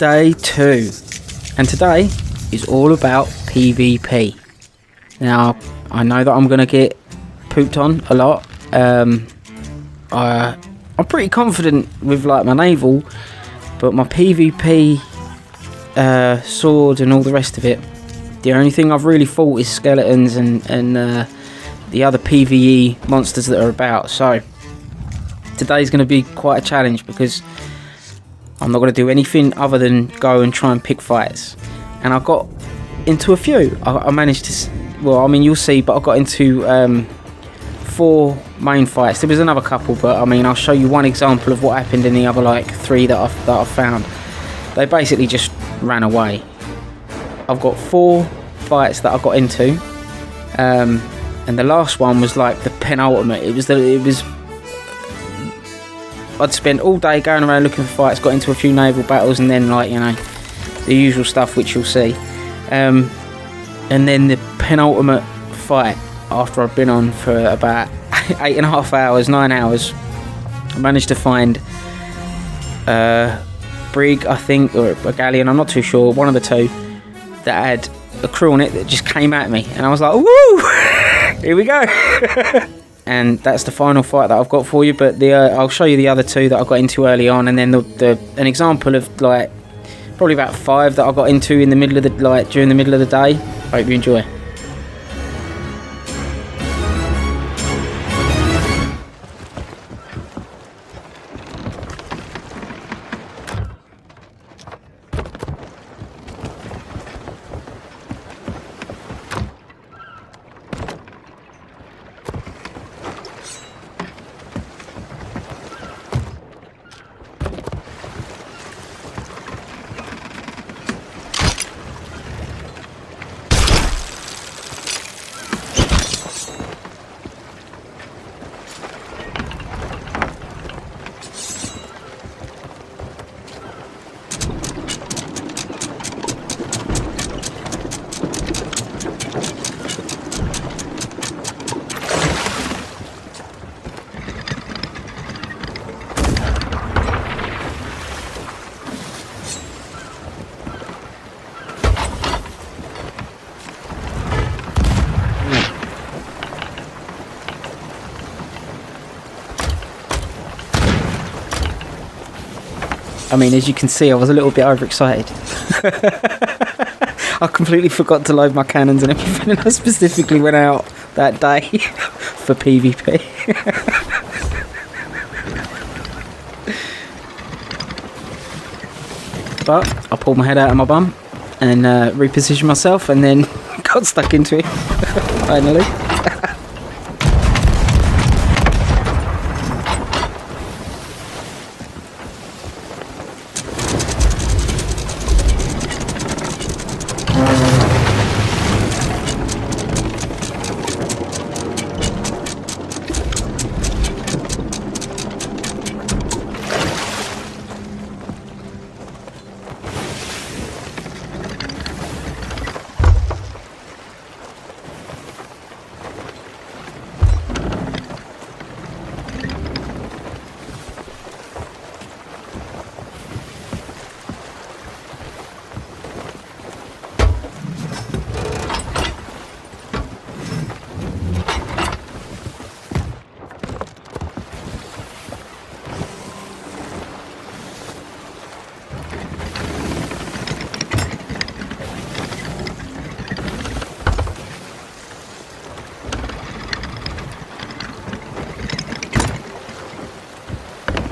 Day 2, and today is all about PvP. Now, I know that I'm going to get pooped on a lot. I'm pretty confident with like my naval, but my PvP sword and all the rest of it, the only thing I've really fought is skeletons and the other PvE monsters that are about. So today's going to be quite a challenge because I'm not going to do anything other than go and try and pick fights. And I got into a few. I managed to, well, I mean, you'll see, but I got into 4 main fights. There was another couple, but I mean, I'll show you one example of what happened in the other like 3 that I found. They basically just ran away. I've got 4 fights that I got into, and the last one was like the penultimate. I'd spent all day going around looking for fights, got into a few naval battles, and then, like, you know, the usual stuff which you'll see. And then the penultimate fight, after I've been on for about 8.5 hours, 9 hours, I managed to find a brig, I think, or a galleon, I'm not too sure, one of the two, that had a crew on it that just came at me. And I was like, woo! Here we go! And that's the final fight that I've got for you, but I'll show you the other 2 that I got into early on, and then an example of like probably about 5 that I got into in the middle of the during the middle of the day. Hope you enjoy. I mean, as you can see, I was a little bit overexcited. I completely forgot to load my cannons and everything, and I specifically went out that day for PvP. But I pulled my head out of my bum and repositioned myself, and then got stuck into it, finally.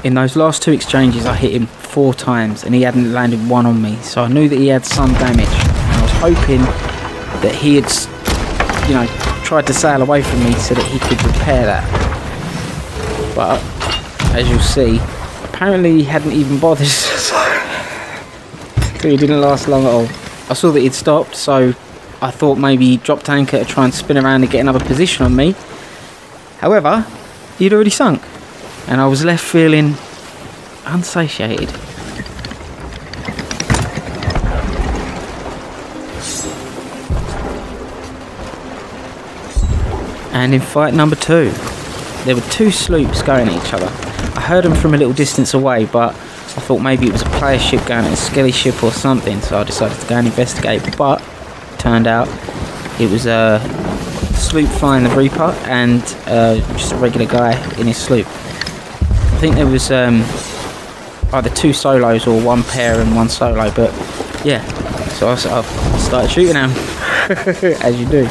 In those last 2 exchanges, I hit him 4 times and he hadn't landed one on me, so I knew that he had some damage, and I was hoping that he had, you know, tried to sail away from me so that he could repair that. But as you'll see, apparently he hadn't even bothered, so he didn't last long at all. I saw that he'd stopped, so I thought maybe he dropped anchor to try and spin around and get another position on me. However, he'd already sunk, and I was left feeling unsatiated. And in fight number 2, there were 2 sloops going at each other. I heard them from a little distance away, but I thought maybe it was a player ship going at a skelly ship or something, so I decided to go and investigate. But turned out it was a sloop flying the Reaper and just a regular guy in his sloop. I think there was either 2 solos or 1 pair and 1 solo, but yeah, so I started shooting at him, as you do.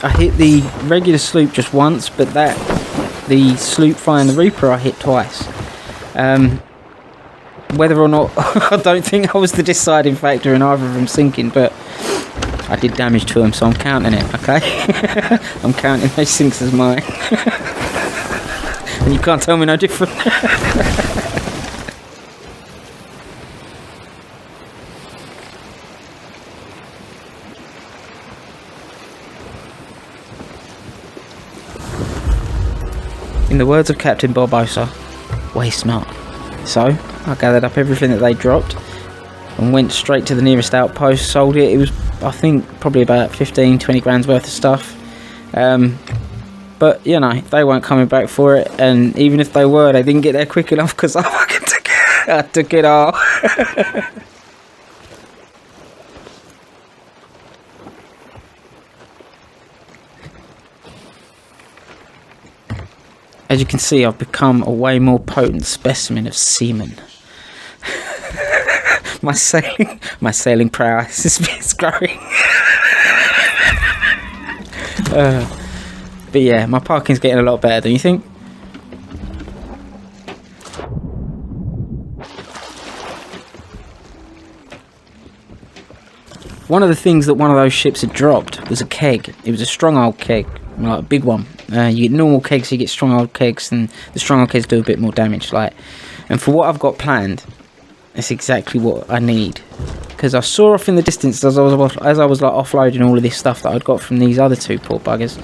I hit the regular sloop just once, but the sloop flying the Reaper I hit twice. Whether or not, I don't think I was the deciding factor in either of them sinking, but I did damage to them, so I'm counting it, okay? I'm counting those sinks as mine. And you can't tell me no different. In the words of Captain Barbosa, waste not. So, I gathered up everything that they dropped and went straight to the nearest outpost, sold it. It was, I think, probably about 15-20 grand's worth of stuff. But, you know, they weren't coming back for it, and even if they were, they didn't get there quick enough because I fucking took it. I took it all. As you can see, I've become a way more potent specimen of seamen. my sailing prowess is growing. But yeah, my parking's getting a lot better, don't you think? One of the things that one of those ships had dropped was a keg. It was a stronghold keg, like a big one. You get normal kegs, you get stronghold kegs, and the stronghold kegs do a bit more damage. And for what I've got planned, it's exactly what I need. Because I saw off in the distance as I was like offloading all of this stuff that I'd got from these other 2 poor buggers,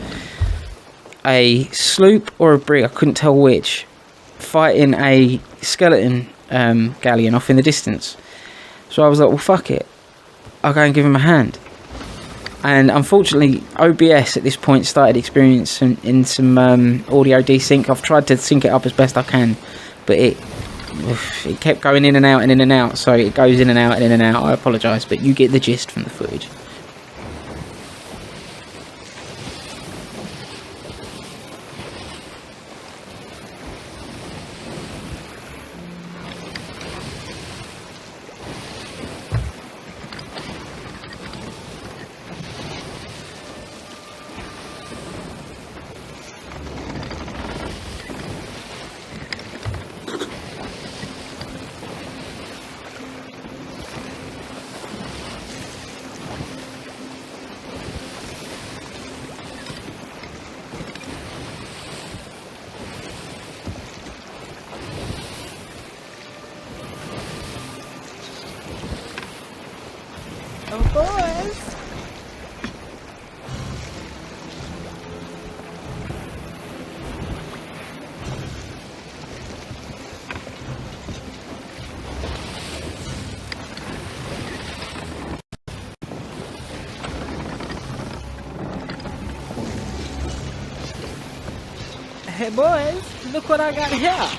a sloop or a brig, I couldn't tell which, fighting a skeleton galleon off in the distance. So I was like, well, fuck it, I'll go and give him a hand. And unfortunately, OBS at this point started experiencing some audio desync. I've tried to sync it up as best I can, but it kept going in and out and in and out, so it goes in and out and in and out. I apologise, but you get the gist from the footage. Of course. Hey boys, look what I got here.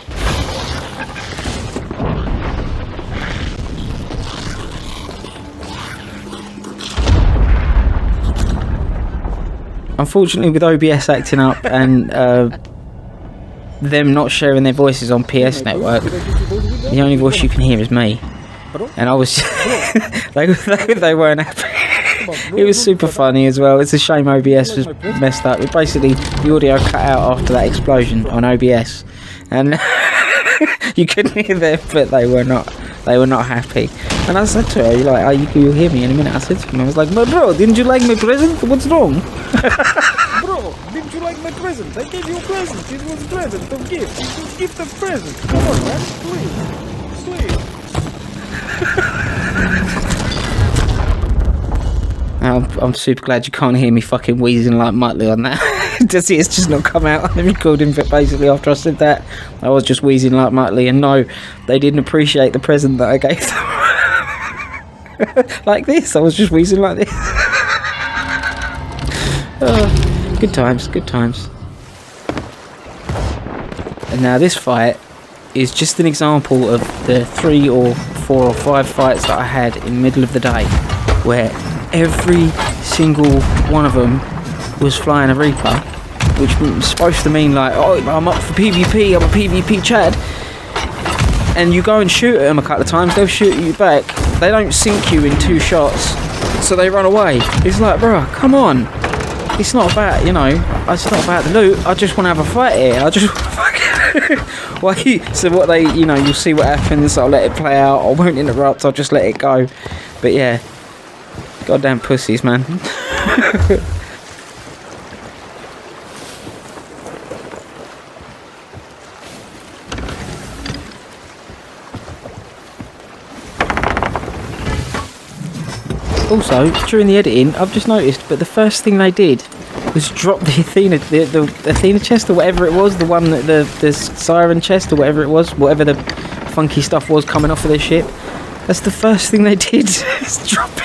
Unfortunately, with OBS acting up and them not sharing their voices on PS Network, the only voice you can hear is me. And I was they weren't happy. It was super funny as well. It's a shame OBS was messed up. It basically, the audio cut out after that explosion on OBS, and you couldn't hear them, but they were not happy. And I said to her, you'll hear me in a minute. I said to him, I was like, bro, didn't you like my present? What's wrong? Bro, didn't you like my present? I gave you a present. It was a present of gift. It was gift of present. Come on, man. Please. I'm super glad you can't hear me fucking wheezing like Muttley on that. It's just not come out on the recording, but basically after I said that, I was just wheezing like Muttley, and no, they didn't appreciate the present that I gave them. Like this, I was just wheezing like this. Good times. And now this fight is just an example of the 3 or 4 or 5 fights that I had in the middle of the day, where every single one of them was flying a Reaper, which was supposed to mean like, oh, I'm up for PvP, I'm a PvP Chad. And you go and shoot at them a couple of times, they'll shoot at you back. They don't sink you in 2 shots, so they run away. It's like, bro, come on. It's not about, it's not about the loot. I just want to have a fight here. I just fucking... So what you'll see what happens. I'll let it play out. I won't interrupt. I'll just let it go. But yeah, goddamn pussies, man. Also, during the editing, I've just noticed, but the first thing they did was drop the Athena, the Athena chest or whatever it was, the one that the siren chest or whatever it was, whatever the funky stuff was coming off of their ship. That's the first thing they did, is drop it.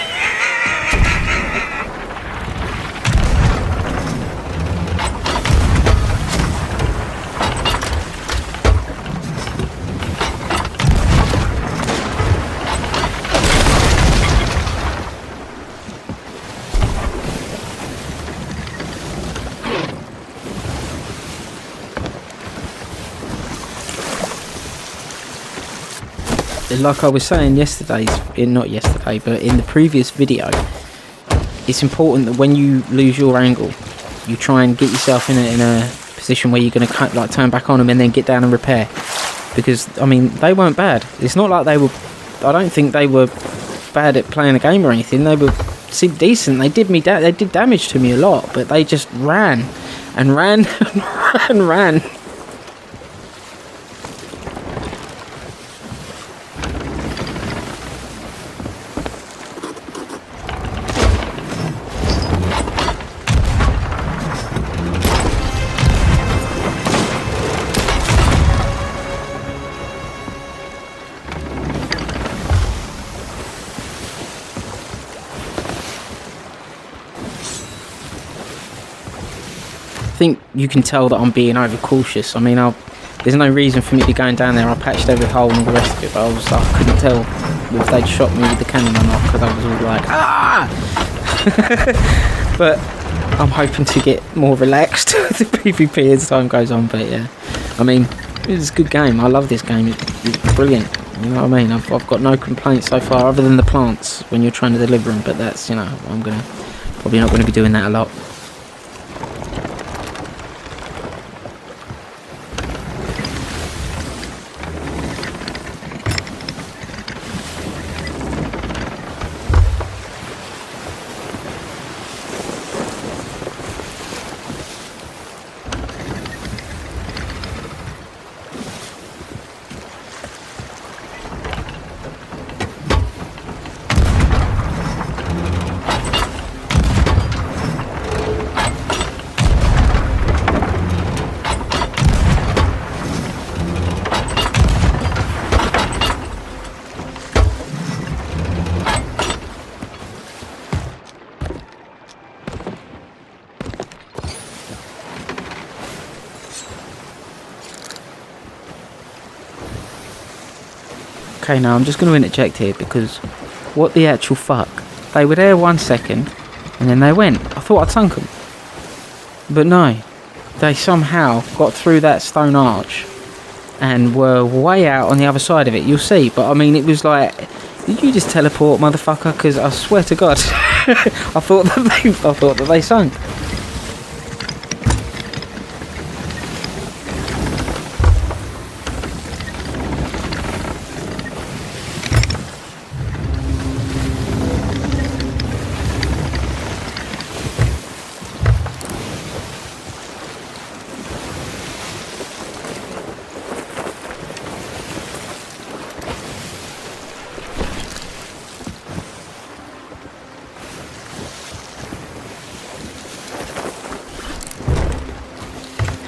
Like I was saying not yesterday, but in the previous video, it's important that when you lose your angle, you try and get yourself in a position where you're going to like turn back on them and then get down and repair. Because I mean, they weren't bad. It's not like they were. I don't think they were bad at playing the game or anything. They were decent. They did they did damage to me a lot, but they just ran and ran and ran. I think you can tell that I'm being overcautious. I mean, there's no reason for me to be going down there. I patched every hole and all the rest of it, but I couldn't tell if they'd shot me with the cannon or not, because I was all like, ah! But I'm hoping to get more relaxed with the PvP as time goes on. But yeah, I mean, it's a good game. I love this game. It's brilliant. You know what I mean? I've got no complaints so far, other than the plants when you're trying to deliver them. But that's, I'm probably not going to be doing that a lot. Okay, now I'm just going to interject here, because what the actual fuck? They were there 1 second, and then they went. I thought I'd sunk them. But no. They somehow got through that stone arch, and were way out on the other side of it. You'll see. But I mean, it was like, Did you just teleport, motherfucker? Because I swear to God, I thought that they sunk.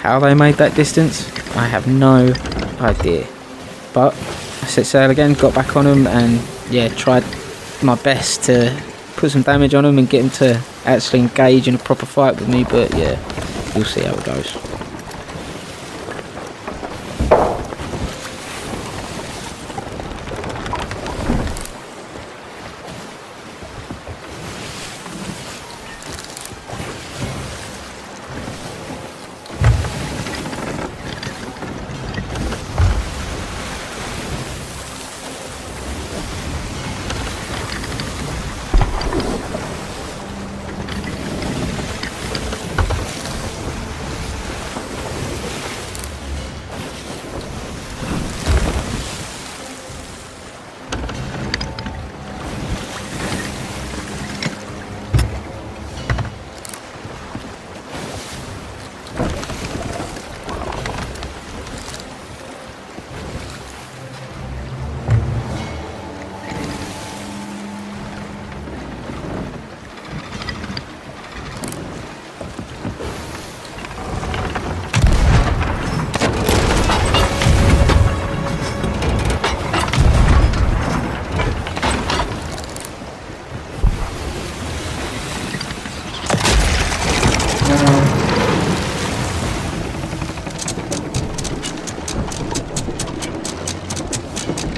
How they made that distance, I have no idea. But I set sail again, got back on them, and yeah, tried my best to put some damage on them and get them to actually engage in a proper fight with me. But yeah, you'll see how it goes.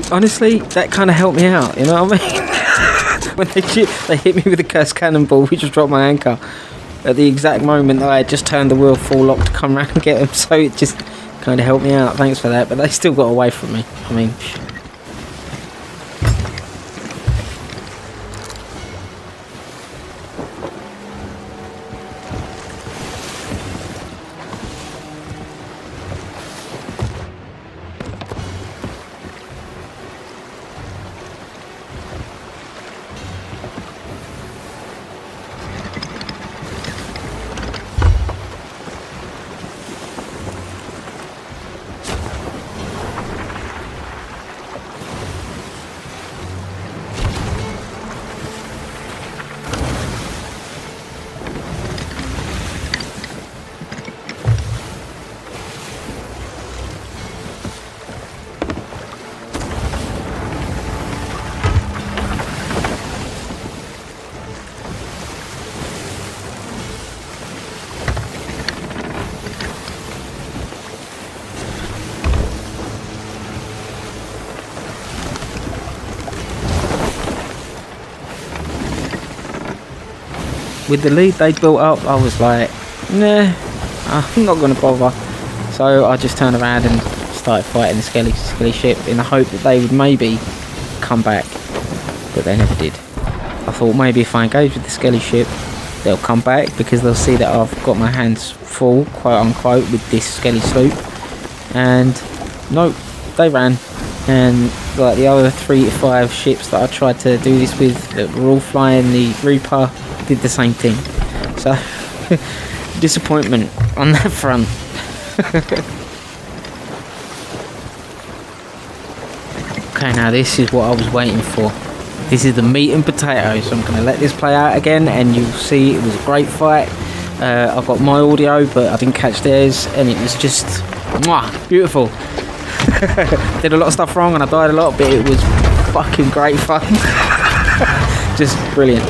Honestly, that kind of helped me out, you know what I mean? When they hit me with a cursed cannonball, which just dropped my anchor at the exact moment that I had just turned the wheel full lock to come around and get them, so it just kind of helped me out. Thanks for that, but they still got away from me. I mean... With the lead they built up, I was like, nah, I'm not going to bother. So I just turned around and started fighting the skelly ship in the hope that they would maybe come back. But they never did. I thought maybe if I engage with the skelly ship, they'll come back because they'll see that I've got my hands full, quote unquote, with this skelly sloop. And nope, they ran. And like the other 3 to 5 ships that I tried to do this with that were all flying the Reaper did the same thing. So disappointment on that front. Okay, now this is what I was waiting for. This is the meat and potatoes. So I'm going to let this play out again and you'll see it was a great fight. I got my audio but I didn't catch theirs and it was just mwah, beautiful. Did a lot of stuff wrong and I died a lot, but it was fucking great fun. Just brilliant.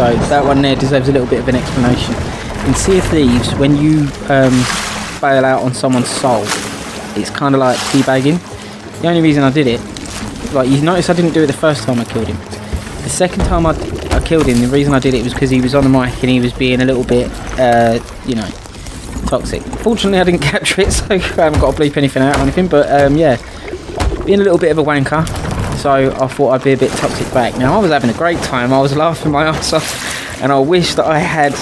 So that one there deserves a little bit of an explanation. In Sea of Thieves, when you bail out on someone's soul, it's kind of like teabagging. The only reason I did it, like you notice I didn't do it the first time I killed him. The second time I killed him, the reason I did it was because he was on the mic and he was being a little bit, you know, toxic. Fortunately I didn't capture it, so I haven't got to bleep anything out or anything, but yeah, being a little bit of a wanker, so I thought I'd be a bit toxic back. Now I was having a great time, I was laughing my ass off, and I wish that I had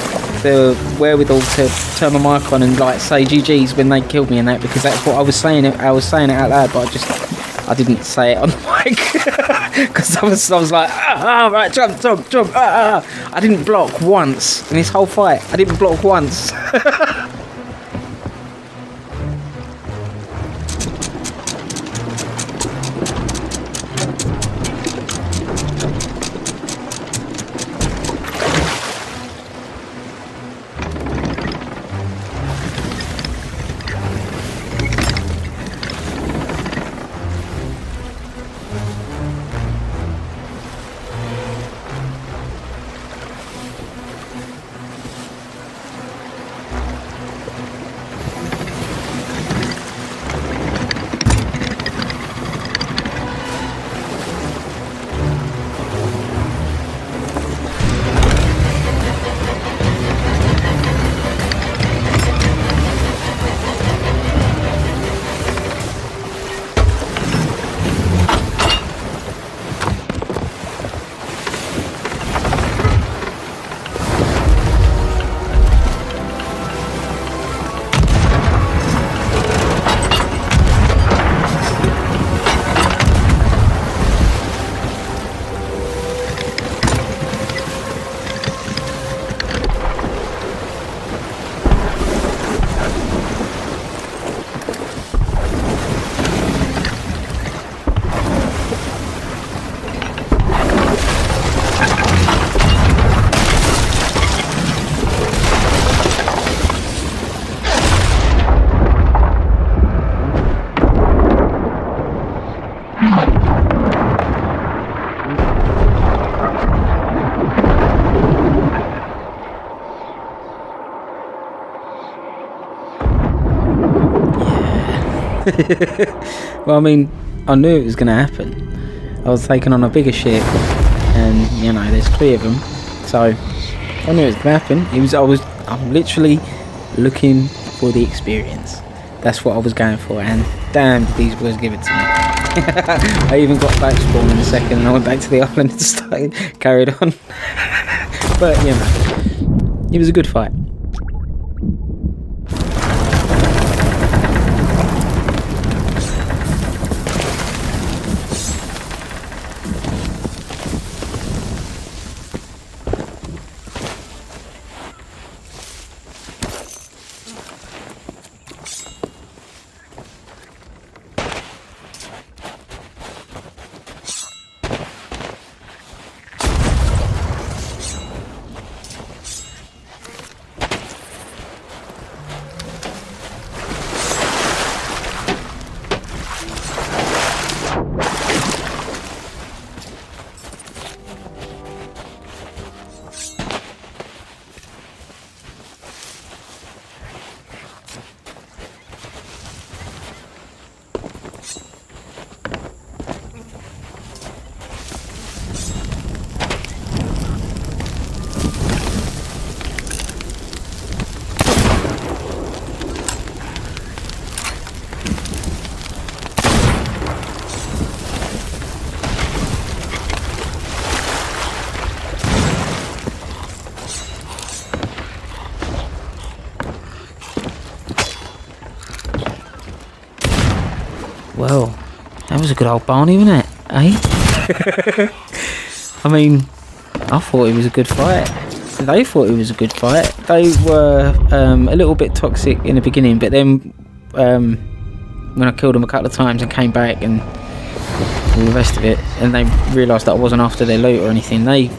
the wherewithal to turn my mic on and like say GG's when they killed me and that, because that's what I was saying it out loud, but I didn't say it on the mic because I was like, right, jump, I didn't block once in this whole fight. I didn't block once. Well, I mean, I knew it was going to happen. I was taking on a bigger ship, and you know, there's 3 of them, so I knew it was going to happen. I'm literally looking for the experience. That's what I was going for, and damn, did these boys give it to me. I even got back spawn in a second, and I went back to the island and carried on. But you know, it was a good fight. Well, that was a good old Barney, wasn't it? Eh? I mean, I thought it was a good fight. They thought it was a good fight. They were a little bit toxic in the beginning, but then when I killed them a couple of times and came back and all the rest of it, and they realised that I wasn't after their loot or anything, they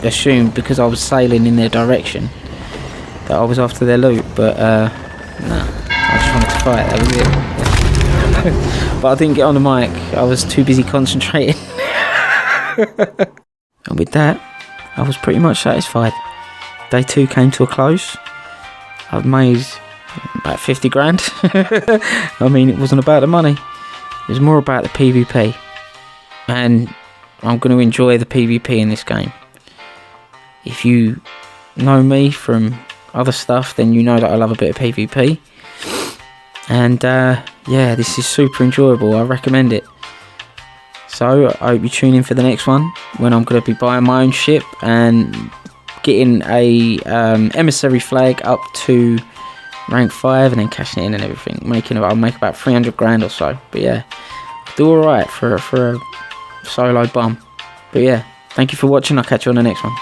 assumed because I was sailing in their direction that I was after their loot, but no, I just wanted to fight, that was it. But I didn't get on the mic, I was too busy concentrating. And with that, I was pretty much satisfied. Day 2 came to a close. I've made about 50 grand. I mean, it wasn't about the money. It was more about the PvP. And I'm going to enjoy the PvP in this game. If you know me from other stuff, then you know that I love a bit of PvP. And yeah, this is super enjoyable. I recommend it. So I hope you tune in for the next one, when I'm going to be buying my own ship and getting a emissary flag up to rank 5 and then cashing it in and everything. I'll make about 300 grand or so. But yeah, I'll do alright for a solo bum. But yeah, thank you for watching. I'll catch you on the next one.